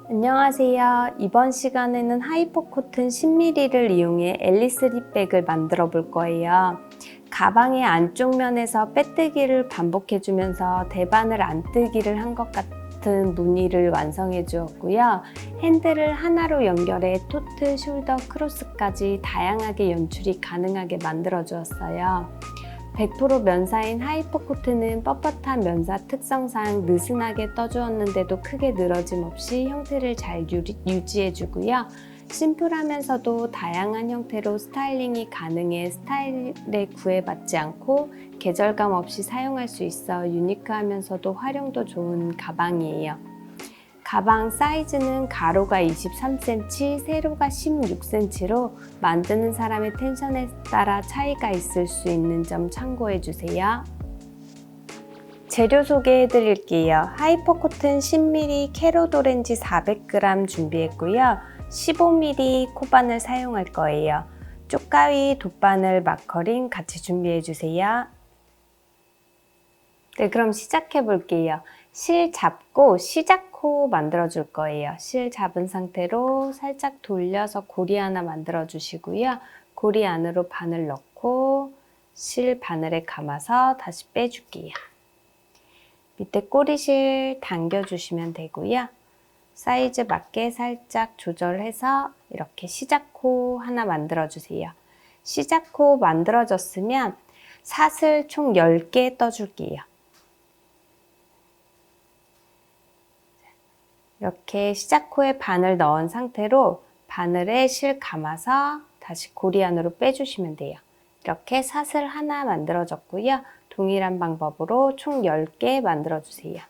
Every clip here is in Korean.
안녕하세요. 이번 시간에는 하이퍼 코튼 10mm를 이용해 앨리스 립백을 만들어 볼 거예요. 가방의 안쪽 면에서 빼뜨기를 반복해 주면서 대반을 안 뜨기를 한 것 같은 무늬를 완성해 주었고요. 핸들을 하나로 연결해 토트, 숄더, 크로스까지 다양하게 연출이 가능하게 만들어 주었어요. 100% 면사인 하이퍼 코트는 뻣뻣한 면사 특성상 느슨하게 떠주었는데도 크게 늘어짐 없이 형태를 잘 유지해주고요. 심플하면서도 다양한 형태로 스타일링이 가능해 스타일에 구애받지 않고 계절감 없이 사용할 수 있어 유니크하면서도 활용도 좋은 가방이에요. 가방 사이즈는 가로가 23cm, 세로가 16cm로 만드는 사람의 텐션에 따라 차이가 있을 수 있는 점 참고해 주세요. 재료 소개해 드릴게요. 하이퍼 코튼 10mm 캐럿 오렌지 400g 준비했고요. 15mm 코바늘 사용할 거예요. 쪽가위, 돗바늘, 마커링 같이 준비해 주세요. 네, 그럼 시작해 볼게요. 실 잡고 시작코 만들어 줄 거예요. 실 잡은 상태로 살짝 돌려서 고리 하나 만들어 주시고요. 고리 안으로 바늘 넣고 실 바늘에 감아서 다시 빼줄게요. 밑에 꼬리실 당겨 주시면 되고요. 사이즈 맞게 살짝 조절해서 이렇게 시작코 하나 만들어 주세요. 시작코 만들어졌으면 사슬 총 10개 떠줄게요. 이렇게 시작코에 바늘 넣은 상태로 바늘에 실 감아서 다시 고리 안으로 빼주시면 돼요. 이렇게 사슬 하나 만들어졌고요. 동일한 방법으로 총 10개 만들어주세요.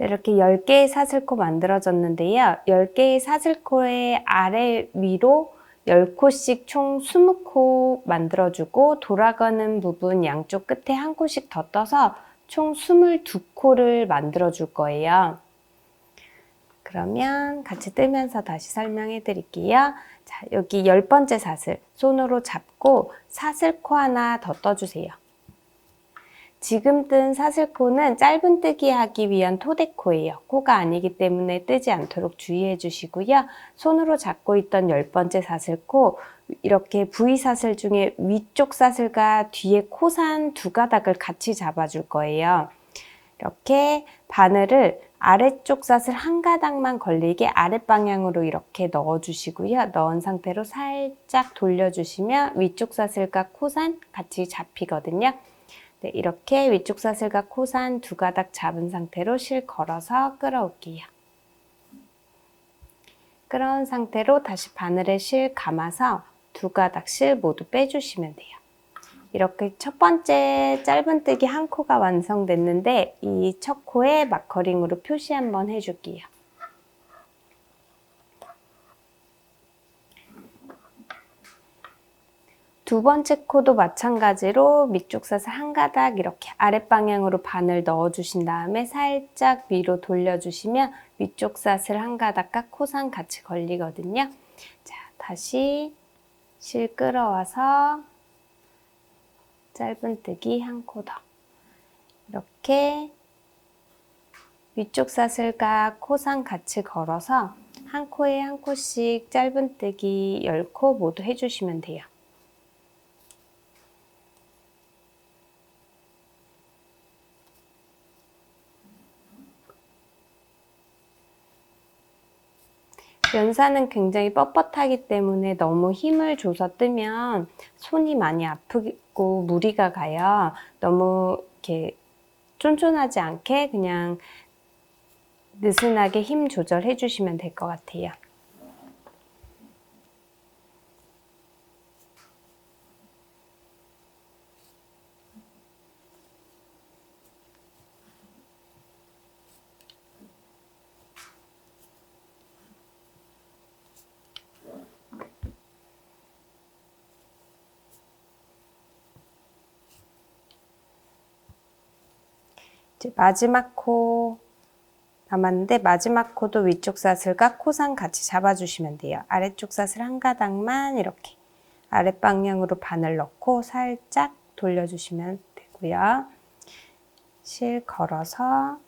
이렇게 10개의 사슬코 만들어졌는데요. 10개의 사슬코의 아래 위로 10코씩 총 20코 만들어주고 돌아가는 부분 양쪽 끝에 한 코씩 더 떠서 총 22코를 만들어줄 거예요. 그러면 같이 뜨면서 다시 설명해 드릴게요. 자, 여기 10번째 사슬 손으로 잡고 사슬코 하나 더 떠주세요. 지금 뜬 사슬코는 짧은뜨기 하기 위한 토대코예요. 코가 아니기 때문에 뜨지 않도록 주의해 주시고요. 손으로 잡고 있던 10번째 사슬코, 이렇게 V사슬 중에 위쪽 사슬과 뒤에 코산 두 가닥을 같이 잡아줄 거예요. 이렇게 바늘을 아래쪽 사슬 한 가닥만 걸리게 아랫방향으로 이렇게 넣어주시고요. 넣은 상태로 살짝 돌려주시면 위쪽 사슬과 코산 같이 잡히거든요. 네, 이렇게 위쪽 사슬과 코산 두 가닥 잡은 상태로 실 걸어서 끌어올게요. 끌어온 상태로 다시 바늘에 실 감아서 두 가닥 실 모두 빼주시면 돼요. 이렇게 첫 번째 짧은뜨기 한 코가 완성됐는데 이 첫 코에 마커링으로 표시 한번 해줄게요. 두 번째 코도 마찬가지로 밑쪽 사슬 한 가닥 이렇게 아랫방향으로 바늘 넣어주신 다음에 살짝 위로 돌려주시면 위쪽 사슬 한 가닥과 코산 같이 걸리거든요. 자, 다시 실 끌어와서 짧은뜨기 한 코 더. 이렇게 위쪽 사슬과 코산 같이 걸어서 한 코에 한 코씩 짧은뜨기 10코 모두 해주시면 돼요. 면사는 굉장히 뻣뻣하기 때문에 너무 힘을 줘서 뜨면 손이 많이 아프고 무리가 가요. 너무 이렇게 쫀쫀하지 않게 그냥 느슨하게 힘 조절해 주시면 될 것 같아요. 이제 마지막 코 남았는데 마지막 코도 위쪽 사슬과 코상 같이 잡아주시면 돼요. 아래쪽 사슬 한 가닥만 이렇게 아랫방향으로 바늘 넣고 살짝 돌려주시면 되고요. 실 걸어서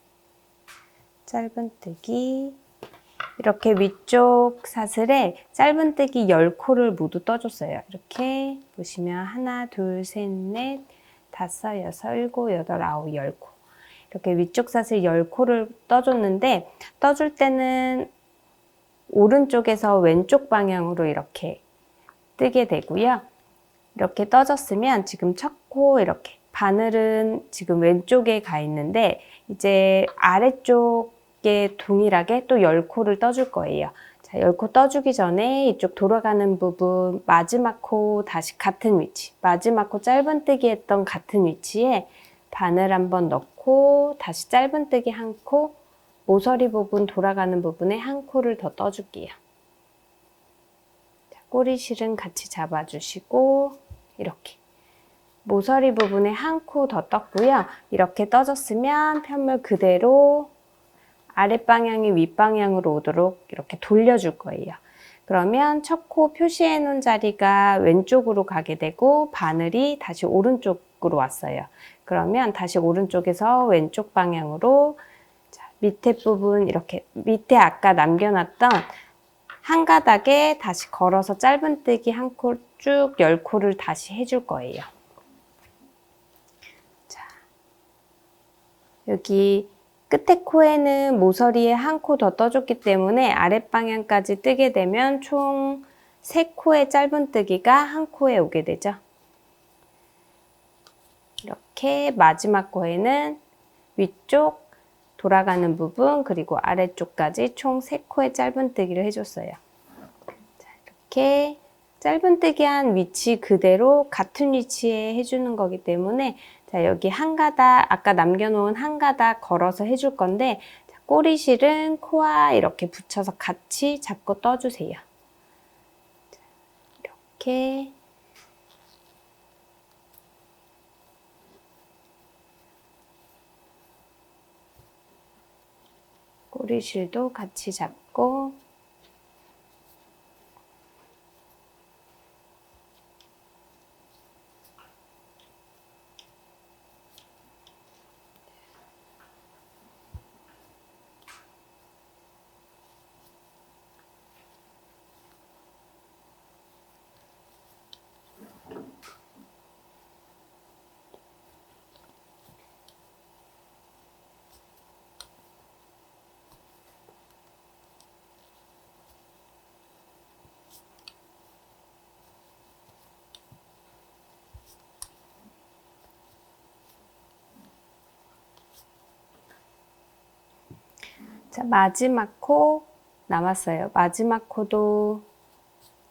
짧은뜨기 이렇게 위쪽 사슬에 짧은뜨기 10코를 모두 떠줬어요. 이렇게 보시면 하나, 둘, 셋, 넷, 다섯, 여섯, 일곱, 여덟, 아홉, 10코 이렇게 위쪽 사슬 10코를 떠줬는데 떠줄 때는 오른쪽에서 왼쪽 방향으로 이렇게 뜨게 되고요. 이렇게 떠졌으면 지금 첫 코 이렇게 바늘은 지금 왼쪽에 가 있는데 이제 아래쪽에 동일하게 또 10코를 떠줄 거예요. 자, 10코 떠주기 전에 이쪽 돌아가는 부분 마지막 코 다시 같은 위치 마지막 코 짧은뜨기 했던 같은 위치에 바늘 한번 넣고 다시 짧은뜨기 한 코 모서리 부분 돌아가는 부분에 한 코를 더 떠줄게요. 자, 꼬리실은 같이 잡아주시고 이렇게 모서리 부분에 한 코 더 떴고요. 이렇게 떠졌으면 편물 그대로 아랫방향이 윗방향으로 오도록 이렇게 돌려줄 거예요. 그러면 첫 코 표시해 놓은 자리가 왼쪽으로 가게 되고 바늘이 다시 오른쪽으로 왔어요. 그러면 다시 오른쪽에서 왼쪽 방향으로 자, 밑에 부분 이렇게 밑에 아까 남겨놨던 한 가닥에 다시 걸어서 짧은뜨기 한 코 쭉 10코를 다시 해줄 거예요. 자, 여기 끝에 코에는 모서리에 한 코 더 떠줬기 때문에 아랫방향까지 뜨게 되면 총 3코의 짧은뜨기가 한 코에 오게 되죠. 이렇게 마지막 코에는 위쪽 돌아가는 부분 그리고 아래쪽까지 총 3코의 짧은뜨기를 해줬어요. 자, 이렇게 짧은뜨기 한 위치 그대로 같은 위치에 해주는 거기 때문에 자, 여기 한 가닥 아까 남겨놓은 한 가닥 걸어서 해줄 건데 자, 꼬리실은 코와 이렇게 붙여서 같이 잡고 떠주세요. 자, 이렇게 꼬리실도 같이 잡고 자, 마지막 코 남았어요. 마지막 코도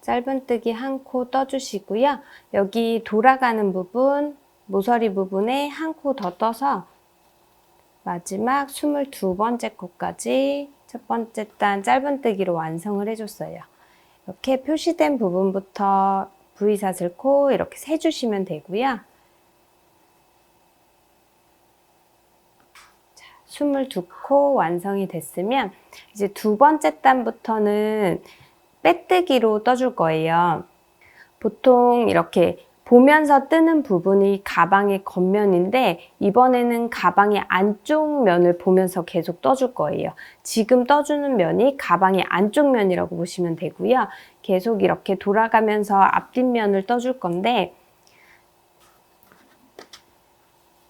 짧은뜨기 한 코 떠주시고요. 여기 돌아가는 부분, 모서리 부분에 한 코 더 떠서 마지막 22번째 코까지 첫 번째 단 짧은뜨기로 완성을 해줬어요. 이렇게 표시된 부분부터 V사슬 코 이렇게 세주시면 되고요. 22코 완성이 됐으면 이제 두 번째 단부터는 빼뜨기로 떠줄 거예요. 보통 이렇게 보면서 뜨는 부분이 가방의 겉면인데 이번에는 가방의 안쪽 면을 보면서 계속 떠줄 거예요. 지금 떠주는 면이 가방의 안쪽 면이라고 보시면 되고요. 계속 이렇게 돌아가면서 앞뒷면을 떠줄 건데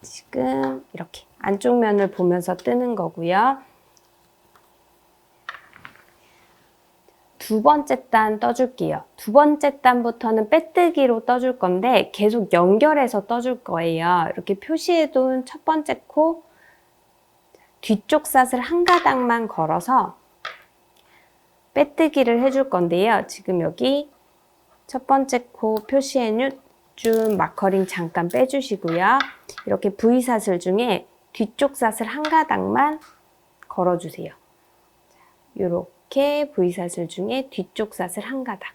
지금 이렇게 안쪽 면을 보면서 뜨는 거고요. 두 번째 단 떠줄게요. 두 번째 단부터는 빼뜨기로 떠줄 건데 계속 연결해서 떠줄 거예요. 이렇게 표시해둔 첫 번째 코 뒤쪽 사슬 한 가닥만 걸어서 빼뜨기를 해줄 건데요. 지금 여기 첫 번째 코 표시해준 마커링 잠깐 빼주시고요. 이렇게 V사슬 중에 뒤쪽 사슬 한 가닥만 걸어주세요. 이렇게 V사슬 중에 뒤쪽 사슬 한 가닥.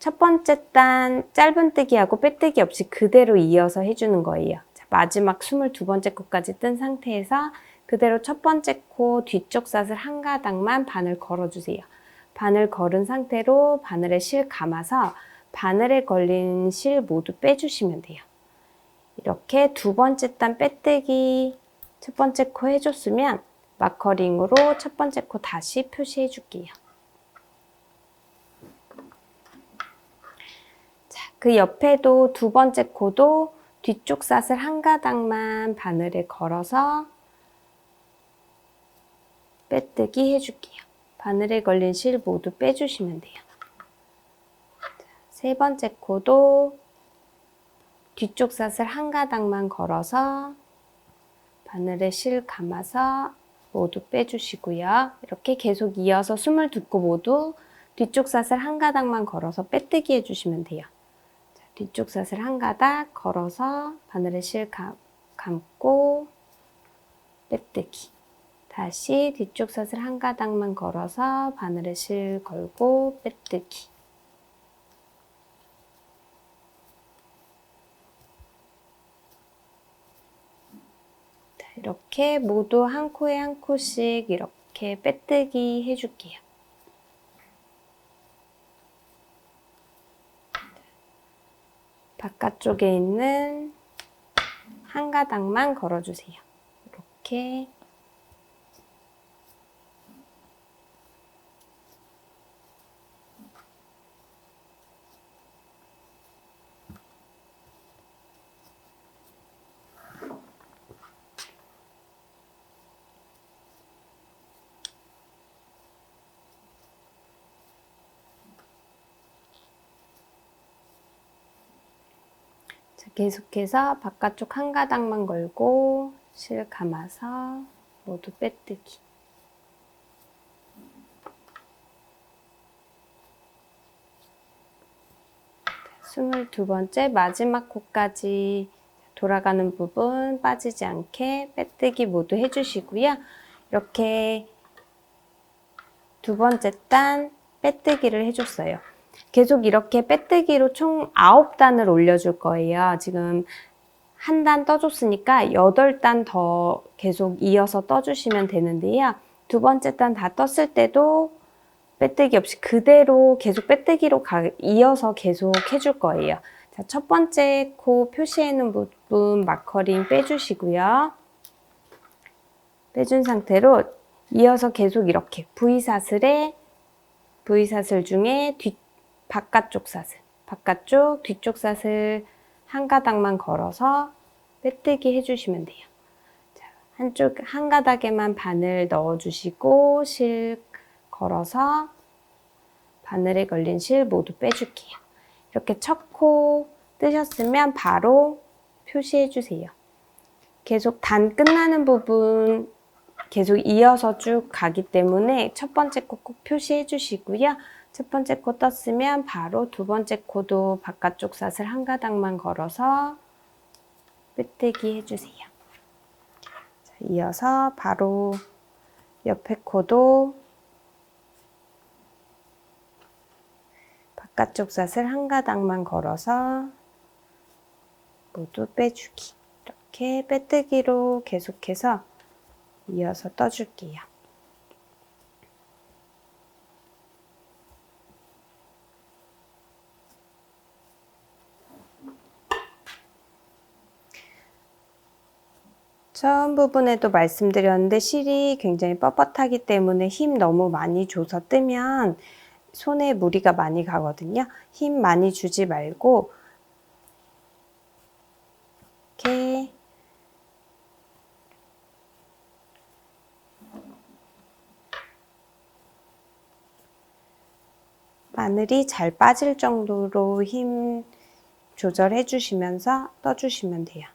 첫 번째 단 짧은뜨기하고 빼뜨기 없이 그대로 이어서 해주는 거예요. 자, 마지막 22번째 코까지 뜬 상태에서 그대로 첫 번째 코 뒤쪽 사슬 한 가닥만 바늘 걸어주세요. 바늘 걸은 상태로 바늘에 실 감아서 바늘에 걸린 실 모두 빼주시면 돼요. 이렇게 두 번째 단 빼뜨기 첫 번째 코 해줬으면 마커링으로 첫 번째 코 다시 표시해 줄게요. 자, 그 옆에도 두 번째 코도 뒤쪽 사슬 한 가닥만 바늘에 걸어서 빼뜨기 해줄게요. 바늘에 걸린 실 모두 빼주시면 돼요. 자, 세 번째 코도 뒤쪽 사슬 한 가닥만 걸어서 바늘에 실 감아서 모두 빼주시고요. 이렇게 계속 이어서 22코 모두 뒤쪽 사슬 한 가닥만 걸어서 빼뜨기 해주시면 돼요. 자, 뒤쪽 사슬 한 가닥 걸어서 바늘에 실 감고 빼뜨기. 다시 뒤쪽 사슬 한 가닥만 걸어서 바늘에 실 걸고 빼뜨기. 이렇게 모두 한 코에 한 코씩 이렇게 빼뜨기 해줄게요. 바깥쪽에 있는 한 가닥만 걸어주세요. 이렇게. 자, 계속해서 바깥쪽 한 가닥만 걸고 실 감아서 모두 빼뜨기. 22번째 마지막 코까지 돌아가는 부분 빠지지 않게 빼뜨기 모두 해주시고요. 이렇게 두 번째 단 빼뜨기를 해줬어요. 계속 이렇게 빼뜨기로 총 9단을 올려줄 거예요. 지금 한 단 떠줬으니까 8단 더 계속 이어서 떠주시면 되는데요. 두 번째 단 다 떴을 때도 빼뜨기 없이 그대로 계속 빼뜨기로 이어서 계속 해줄 거예요. 자, 첫 번째 코 표시해놓은 부분 마커링 빼주시고요. 빼준 상태로 이어서 계속 이렇게 V사슬 중에 바깥쪽 사슬, 바깥쪽 뒤쪽 사슬 한 가닥만 걸어서 빼뜨기 해주시면 돼요. 자, 한쪽 한 가닥에만 바늘 넣어주시고 실 걸어서 바늘에 걸린 실 모두 빼줄게요. 이렇게 첫 코 뜨셨으면 바로 표시해 주세요. 계속 단 끝나는 부분 계속 이어서 쭉 가기 때문에 첫 번째 코 꼭 표시해 주시고요. 첫 번째 코 떴으면 바로 두 번째 코도 바깥쪽 사슬 한 가닥만 걸어서 빼뜨기 해주세요. 자, 이어서 바로 옆에 코도 바깥쪽 사슬 한 가닥만 걸어서 모두 빼주기. 이렇게 빼뜨기로 계속해서 이어서 떠줄게요. 처음 부분에도 말씀드렸는데 실이 굉장히 뻣뻣하기 때문에 힘 너무 많이 줘서 뜨면 손에 무리가 많이 가거든요. 힘 많이 주지 말고 이렇게 바늘이 잘 빠질 정도로 힘 조절해 주시면서 떠주시면 돼요.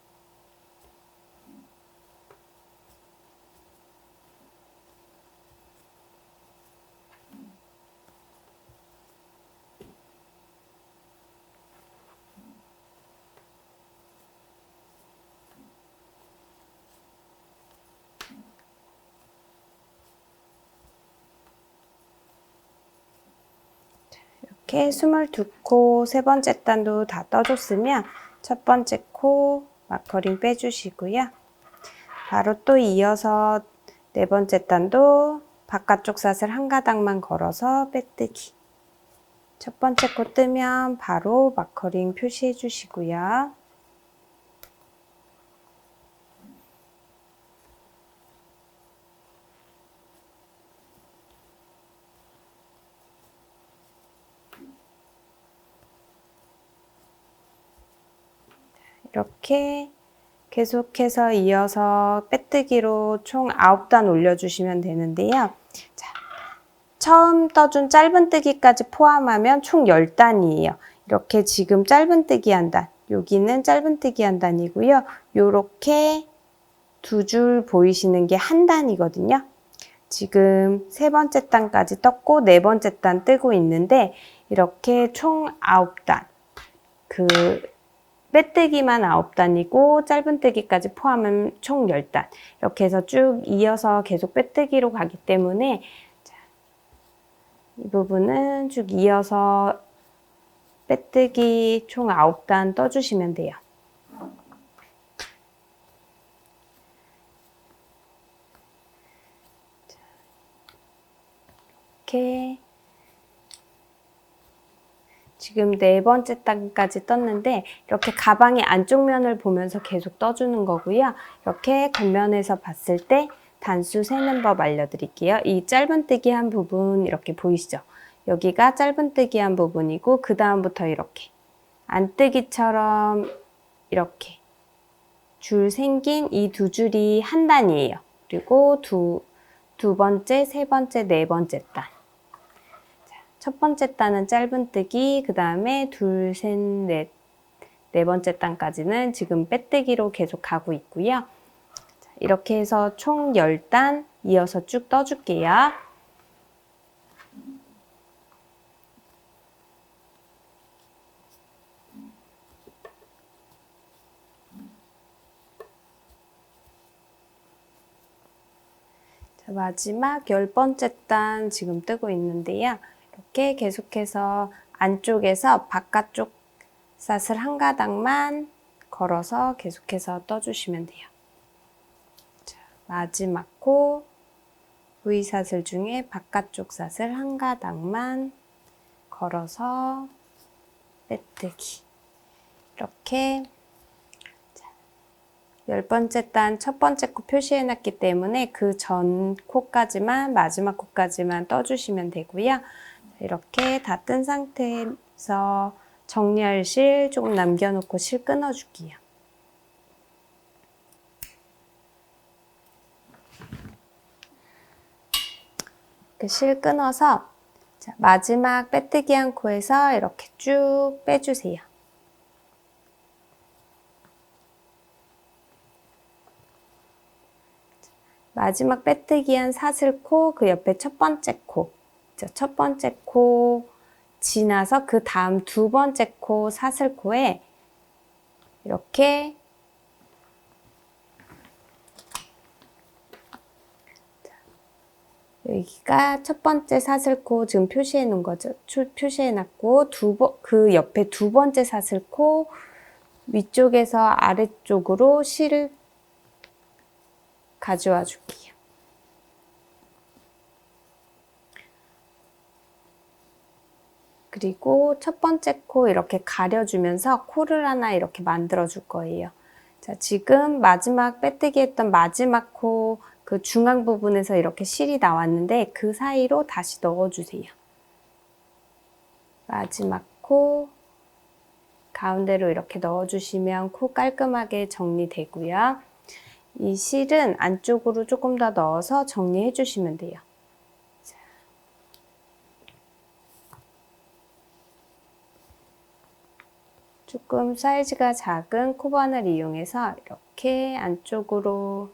이렇게 22코 세 번째 단도 다 떠줬으면 첫 번째 코 마커링 빼주시고요. 바로 또 이어서 네 번째 단도 바깥쪽 사슬 한 가닥만 걸어서 빼뜨기. 첫 번째 코 뜨면 바로 마커링 표시해 주시고요. 이렇게 계속해서 이어서 빼뜨기로 총 9단 올려주시면 되는데요. 자, 처음 떠준 짧은뜨기까지 포함하면 총 10단이에요. 이렇게 지금 짧은뜨기 한 단, 여기는 짧은뜨기 한 단이고요. 요렇게 두 줄 보이시는 게 한 단이거든요. 지금 세 번째 단까지 떴고 네 번째 단 뜨고 있는데 이렇게 총 9단, 빼뜨기만 9단이고 짧은뜨기까지 포함하면 총 10단. 이렇게 해서 쭉 이어서 계속 빼뜨기로 가기 때문에 이 부분은 쭉 이어서 빼뜨기 총 9단 떠주시면 돼요. 이렇게 지금 네 번째 단까지 떴는데 이렇게 가방의 안쪽 면을 보면서 계속 떠주는 거고요. 이렇게 겉면에서 봤을 때 단수 세는 법 알려드릴게요. 이 짧은뜨기 한 부분 이렇게 보이시죠? 여기가 짧은뜨기 한 부분이고 그 다음부터 이렇게 안뜨기처럼 이렇게 줄 생긴 이 두 줄이 한 단이에요. 그리고 두 번째, 세 번째, 네 번째 단. 첫 번째 단은 짧은뜨기, 그 다음에 둘, 셋, 넷, 네 번째 단까지는 지금 빼뜨기로 계속 가고 있고요. 이렇게 해서 총 10단 이어서 쭉 떠줄게요. 자, 마지막 10번째 단 지금 뜨고 있는데요. 이렇게 계속해서 안쪽에서 바깥쪽 사슬 한 가닥만 걸어서 계속해서 떠주시면 돼요. 자, 마지막 코 V사슬 중에 바깥쪽 사슬 한 가닥만 걸어서 빼뜨기. 이렇게 10번째 단 첫 번째 코 표시해놨기 때문에 그 전 코까지만 마지막 코까지만 떠주시면 되고요. 이렇게 다 뜬 상태에서 정리할 실 조금 남겨놓고 실 끊어줄게요. 실 끊어서 마지막 빼뜨기 한 코에서 이렇게 쭉 빼주세요. 마지막 빼뜨기 한 사슬코 그 옆에 첫 번째 코, 첫 번째 코 지나서 그 다음 두 번째 코 사슬코에 이렇게 여기가 첫 번째 사슬코 지금 표시해 놓은 거죠. 표시해 놨고 그 옆에 두 번째 사슬코 위쪽에서 아래쪽으로 실을 가져와 줄게요. 그리고 첫 번째 코 이렇게 가려주면서 코를 하나 이렇게 만들어 줄 거예요. 자, 지금 마지막 빼뜨기 했던 마지막 코 그 중앙 부분에서 이렇게 실이 나왔는데 그 사이로 다시 넣어주세요. 마지막 코 가운데로 이렇게 넣어주시면 코 깔끔하게 정리되고요. 이 실은 안쪽으로 조금 더 넣어서 정리해 주시면 돼요. 조금 사이즈가 작은 코바늘 이용해서 이렇게 안쪽으로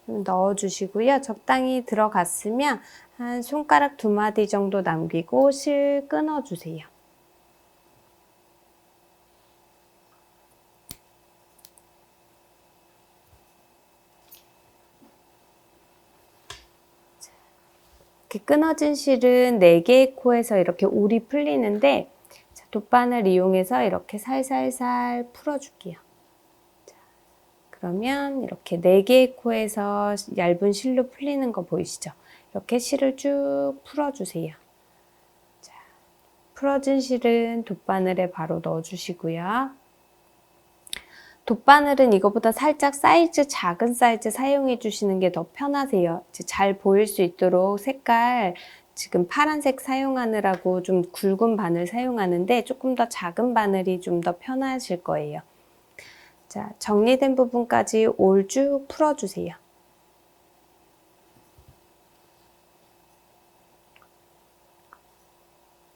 넣어주시고요. 적당히 들어갔으면 한 손가락 2마디 정도 남기고 실 끊어주세요. 이렇게 끊어진 실은 4개의 코에서 이렇게 울이 풀리는데, 자, 돗바늘 이용해서 이렇게 살살살 풀어줄게요. 자, 그러면 이렇게 4개의 코에서 얇은 실로 풀리는 거 보이시죠? 이렇게 실을 쭉 풀어주세요. 자, 풀어진 실은 돗바늘에 바로 넣어주시고요. 돗바늘은 이거보다 살짝 작은 사이즈 사용해 주시는 게 더 편하세요. 잘 보일 수 있도록 색깔, 지금 파란색 사용하느라고 좀 굵은 바늘 사용하는데 조금 더 작은 바늘이 좀 더 편하실 거예요. 자, 정리된 부분까지 올 쭉 풀어주세요.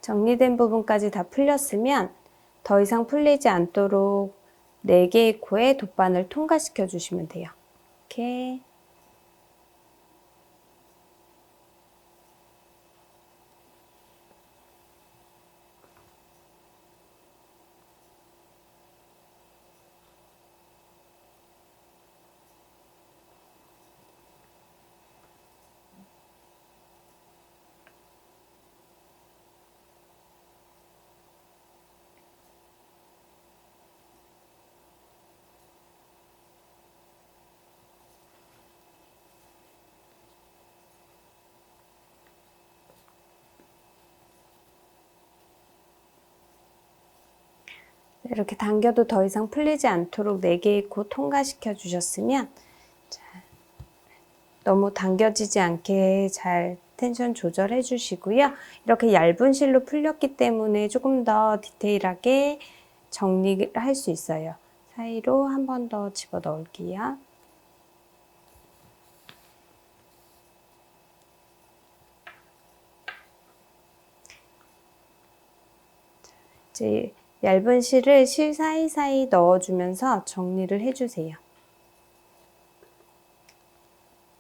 정리된 부분까지 다 풀렸으면 더 이상 풀리지 않도록 4개의 코에 돗바늘 통과시켜 주시면 돼요. 이렇게. 이렇게 당겨도 더 이상 풀리지 않도록 4개의 코 통과시켜 주셨으면, 자, 너무 당겨지지 않게 잘 텐션 조절해 주시고요. 이렇게 얇은 실로 풀렸기 때문에 조금 더 디테일하게 정리를 할 수 있어요. 사이로 한 번 더 집어 넣을게요. 이제 얇은 실을 실 사이사이 넣어주면서 정리를 해주세요.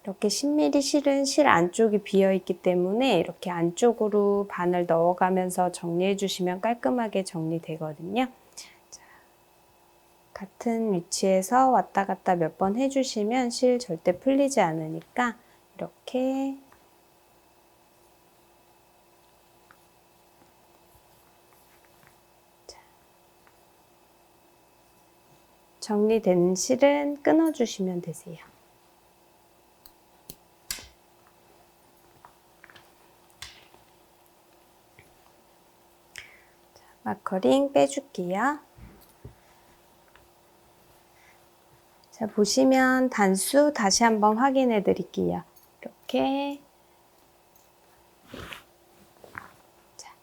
이렇게 10mm 실은 실 안쪽이 비어있기 때문에 이렇게 안쪽으로 바늘 넣어가면서 정리해 주시면 깔끔하게 정리되거든요. 자, 같은 위치에서 왔다 갔다 몇 번 해주시면 실 절대 풀리지 않으니까 이렇게 정리된 실은 끊어주시면 되세요. 자, 마커링 빼줄게요. 자, 보시면 단수 다시 한번 확인해 드릴게요. 이렇게. 자,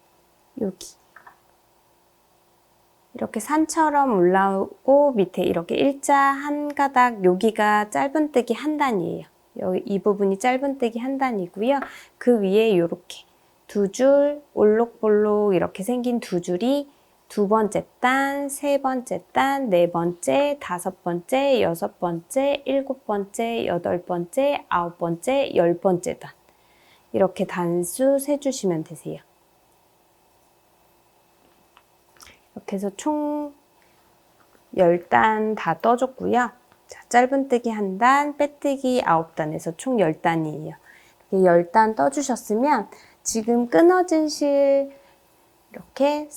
여기. 이렇게 산처럼 올라오고 밑에 이렇게 일자 한 가닥, 여기가 짧은뜨기 한 단이에요. 여기 이 부분이 짧은뜨기 한 단이고요. 그 위에 이렇게 2줄 올록볼록 이렇게 생긴 2줄이 2번째 단, 3번째 단, 4번째, 5번째, 6번째, 7번째, 8번째, 9번째, 10번째 단. 이렇게 단수 세주시면 되세요. 이렇게 해서 총 10단 다 떠줬고요. 자, 짧은뜨기 1단, 빼뜨기 9단에서 총 10단이에요. 10단 떠주셨으면 지금 끊어진 실 이렇게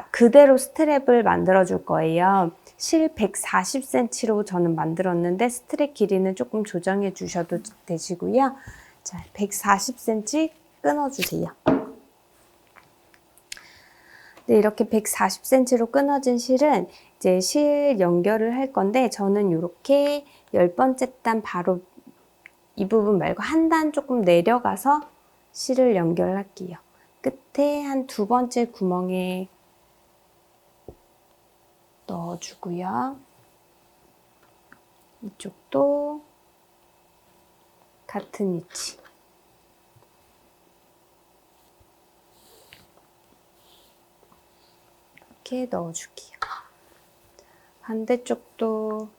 그대로 스트랩을 만들어 줄 거예요. 실 140cm로 저는 만들었는데 스트랩 길이는 조금 조정해 주셔도 되시고요. 자, 140cm 끊어주세요. 네, 이렇게 140cm로 끊어진 실은 이제 실 연결을 할 건데 저는 이렇게 10번째 단 바로 이 부분 말고 한 단 조금 내려가서 실을 연결할게요. 끝에 한 2번째 구멍에 넣어주고요. 이쪽도 같은 위치. 이렇게 넣어줄게요. 반대쪽도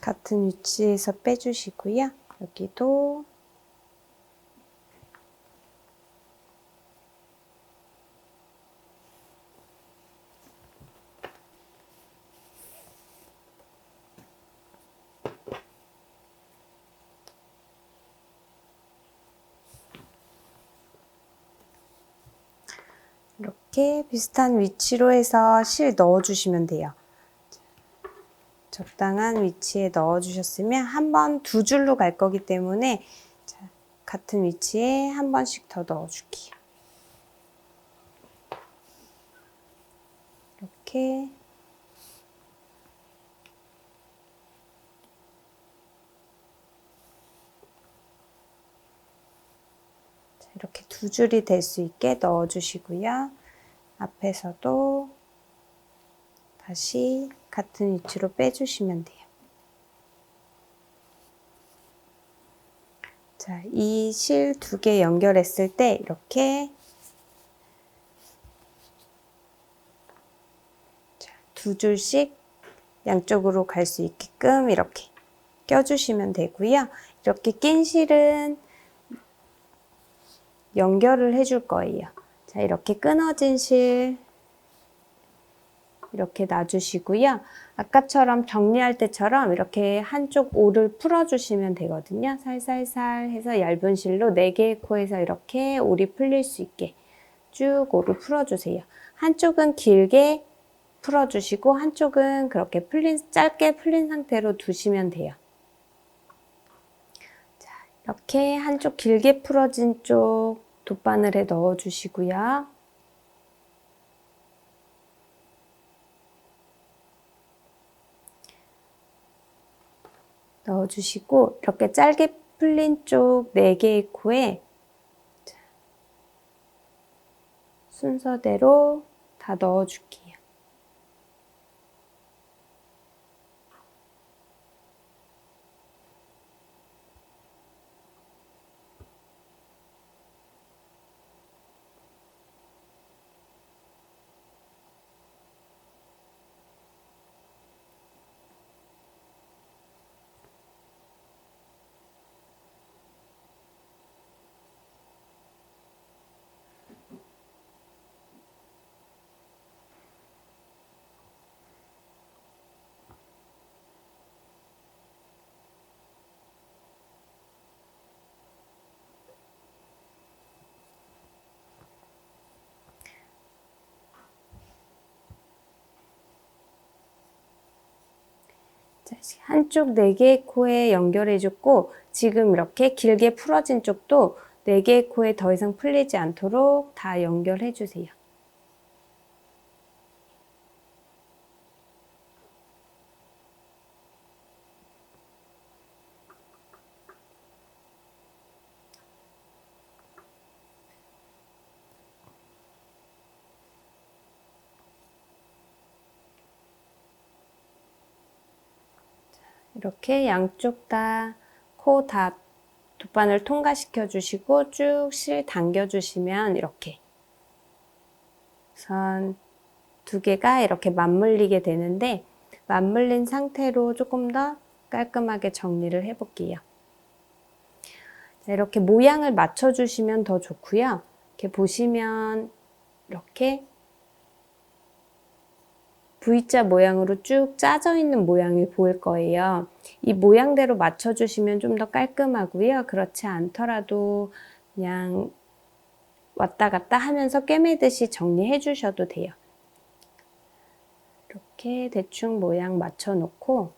같은 위치에서 빼주시고요. 여기도 이렇게 비슷한 위치로 해서 실 넣어주시면 돼요. 적당한 위치에 넣어주셨으면 한 번 두 줄로 갈 거기 때문에 같은 위치에 한 번씩 더 넣어줄게요. 이렇게 이렇게 두 줄이 될 수 있게 넣어주시고요. 앞에서도 다시 같은 위치로 빼주시면 돼요. 자, 이 실 두 개 연결했을 때 이렇게 두 줄씩 양쪽으로 갈 수 있게끔 이렇게 껴주시면 되고요. 이렇게 낀 실은 연결을 해줄 거예요. 자, 이렇게 끊어진 실 이렇게 놔주시고요. 아까처럼 정리할 때처럼 이렇게 한쪽 올을 풀어주시면 되거든요. 살살살 해서 얇은 실로 4개의 코에서 이렇게 올이 풀릴 수 있게 쭉 올을 풀어주세요. 한쪽은 길게 풀어주시고 한쪽은 그렇게 짧게 풀린 상태로 두시면 돼요. 자, 이렇게 한쪽 길게 풀어진 쪽 돗바늘에 넣어주시고요. 넣어주시고 이렇게 짧게 풀린 쪽 4개의 코에 순서대로 다 넣어줄게요. 한쪽 4개의 코에 연결해줬고 지금 이렇게 길게 풀어진 쪽도 4개의 코에 더 이상 풀리지 않도록 다 연결해주세요. 이렇게 양쪽 다 코 다 돗바늘 통과시켜 주시고 쭉 실 당겨 주시면 이렇게 선 2개가 이렇게 맞물리게 되는데 맞물린 상태로 조금 더 깔끔하게 정리를 해 볼게요. 이렇게 모양을 맞춰 주시면 더 좋고요. 이렇게 보시면 이렇게 V자 모양으로 쭉 짜져 있는 모양이 보일 거예요. 이 모양대로 맞춰주시면 좀 더 깔끔하고요. 그렇지 않더라도 그냥 왔다 갔다 하면서 꿰매듯이 정리해 주셔도 돼요. 이렇게 대충 모양 맞춰 놓고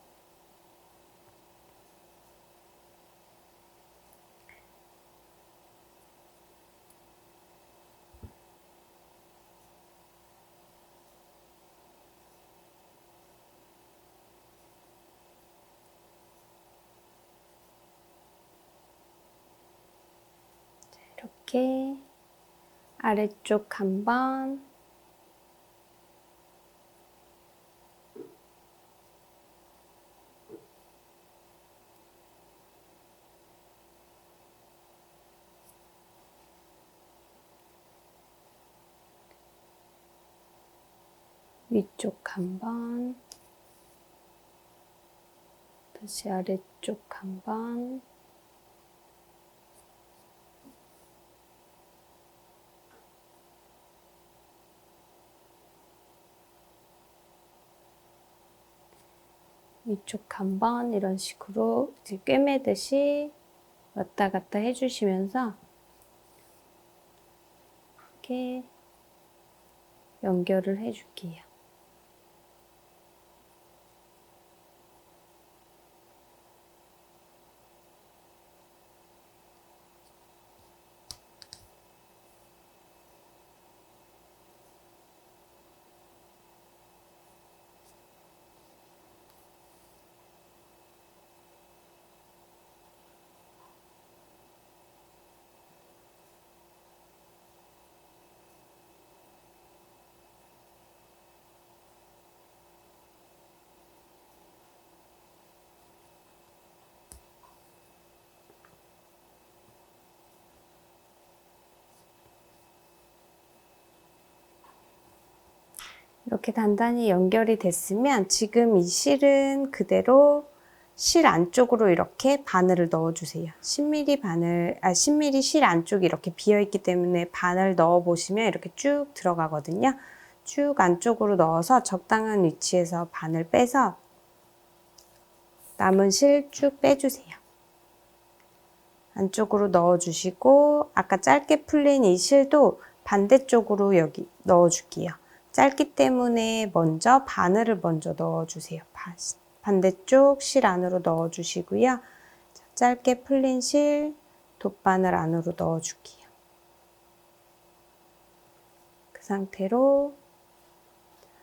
이렇게 아래쪽 한번 위쪽 한번 다시 아래쪽 한번 위쪽 한번 이런 식으로 이제 꿰매듯이 왔다 갔다 해주시면서 이렇게 연결을 해줄게요. 이렇게 단단히 연결이 됐으면 지금 이 실은 그대로 실 안쪽으로 이렇게 바늘을 넣어주세요. 10mm 실 안쪽이 이렇게 비어있기 때문에 바늘 넣어보시면 이렇게 쭉 들어가거든요. 쭉 안쪽으로 넣어서 적당한 위치에서 바늘 빼서 남은 실 쭉 빼주세요. 안쪽으로 넣어주시고 아까 짧게 풀린 이 실도 반대쪽으로 여기 넣어줄게요. 짧기 때문에 먼저 바늘을 먼저 넣어주세요. 반대쪽 실 안으로 넣어주시고요. 짧게 풀린 실 돗바늘 안으로 넣어줄게요. 그 상태로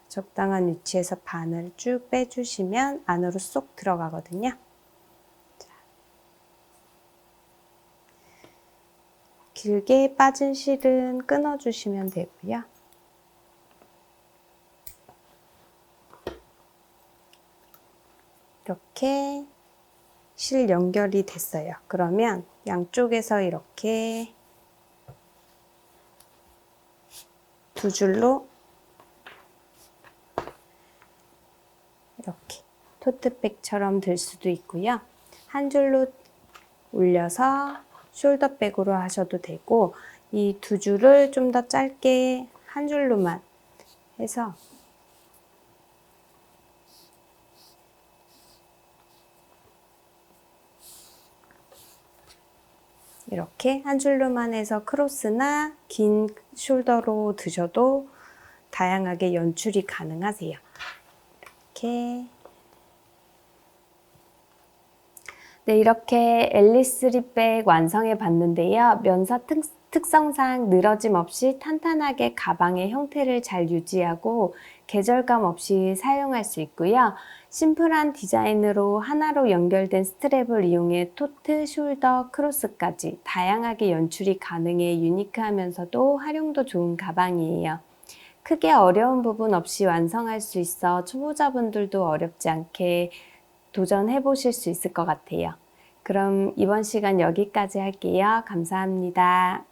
적당한 위치에서 바늘 쭉 빼주시면 안으로 쏙 들어가거든요. 길게 빠진 실은 끊어주시면 되고요. 이렇게 실 연결이 됐어요. 그러면 양쪽에서 이렇게 두 줄로 이렇게 토트백처럼 들 수도 있고요. 한 줄로 올려서 숄더백으로 하셔도 되고 이 두 줄을 좀 더 짧게 한 줄로만 해서 이렇게 한 줄로만 해서 크로스나 긴 숄더로 드셔도 다양하게 연출이 가능하세요. 이렇게 네, 이렇게 앨리스립백 완성해 봤는데요. 면사 특성상 늘어짐 없이 탄탄하게 가방의 형태를 잘 유지하고 계절감 없이 사용할 수 있고요. 심플한 디자인으로 하나로 연결된 스트랩을 이용해 토트, 숄더, 크로스까지 다양하게 연출이 가능해 유니크하면서도 활용도 좋은 가방이에요. 크게 어려운 부분 없이 완성할 수 있어 초보자분들도 어렵지 않게 도전해 보실 수 있을 것 같아요. 그럼 이번 시간 여기까지 할게요. 감사합니다.